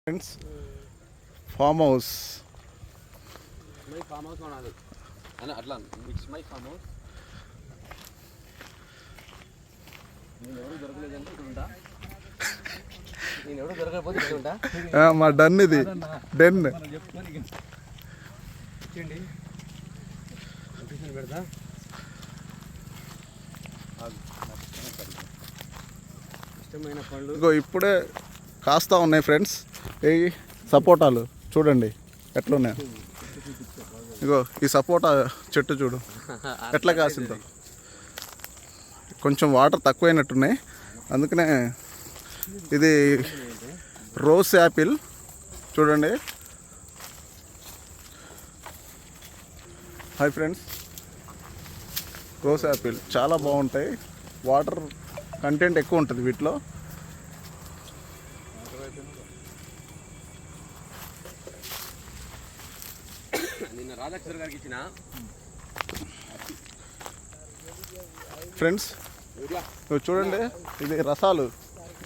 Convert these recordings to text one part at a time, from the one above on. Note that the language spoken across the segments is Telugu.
Friends farm house my farm house కొనాలి అని అట్లా ఇట్స్ మై ఫామ్ హౌస్. నేను ఎవరు దొరకలేదంటే ఇక్కడ ఉంటా, నేను ఎవరు దొరకకపోతే ఇక్కడ ఉంటా. మా డన్ ఇది డెన్ ఇచ్చండి లొకేషన్ పెడతా. ఇష్టమైన పళ్ళు ఇగో ఇప్పుడే కాస్తా ఉన్నాయి ఫ్రెండ్స్. ఈ సపోటాలు చూడండి ఎట్లున్నాయి. ఇగో ఈ సపోటా చెట్టు చూడు ఎట్లా కాసిందో. కొంచెం వాటర్ తక్కువైనట్టున్నాయి, అందుకనే ఇది రోజ్ యాపిల్ చూడండి. హాయ్ ఫ్రెండ్స్, రోజ్ యాపిల్ చాలా బాగుంటాయి. వాటర్ కంటెంట్ ఎక్కువ ఉంటుంది వీటిలో. నిన్న రాధాకృష్ణ గారికి ఇచ్చిన ఫ్రెండ్స్ చూడండి, ఇది రసాలు,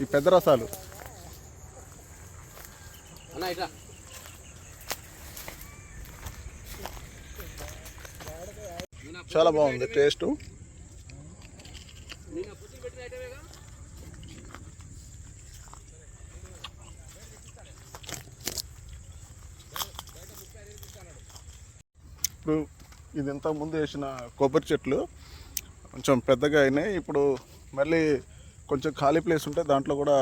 ఈ పెద్ద రసాలు. అన్న ఇట్లా చాలా బాగుంది టేస్ట్. ఇప్పుడు ఇది ఇంతకుముందు వేసిన కొబ్బరి చెట్లు కొంచెం పెద్దగా అయినాయి. ఇప్పుడు మళ్ళీ కొంచెం ఖాళీ ప్లేస్ ఉంటే దాంట్లో కూడా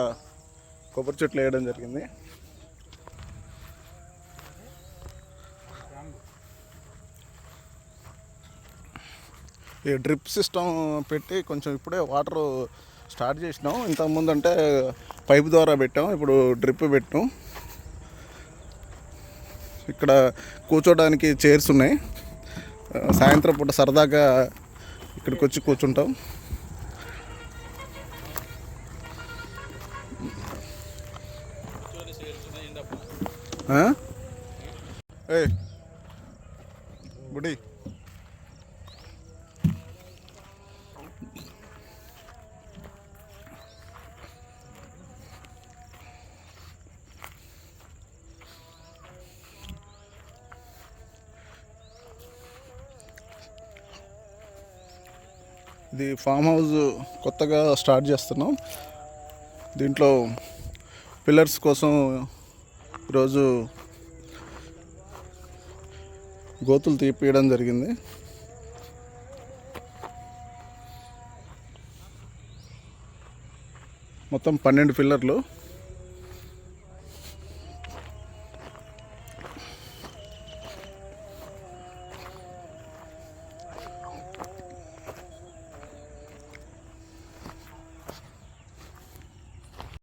కొబ్బరి చెట్లు వేయడం జరిగింది. ఈ డ్రిప్ సిస్టమ్ పెట్టి కొంచెం ఇప్పుడే వాటర్ స్టార్ట్ చేసినాం. ఇంతకుముందు అంటే పైప్ ద్వారా పెట్టాం, ఇప్పుడు డ్రిప్ పెట్టాం. ఇక్కడ కూర్చోడానికి చైర్స్ ఉన్నాయి. సాయంత్రం పూట సరదాగా ఇక్కడికి వచ్చి కూర్చుంటాం. ఏ బుడి ఇది ఫామ్ హౌస్ కొత్తగా స్టార్ట్ చేస్తున్నాం. దీంట్లో పిల్లర్స్ కోసం ఈరోజు గోతులు తీపియడం జరిగింది. మొత్తం 12 పిల్లర్లు.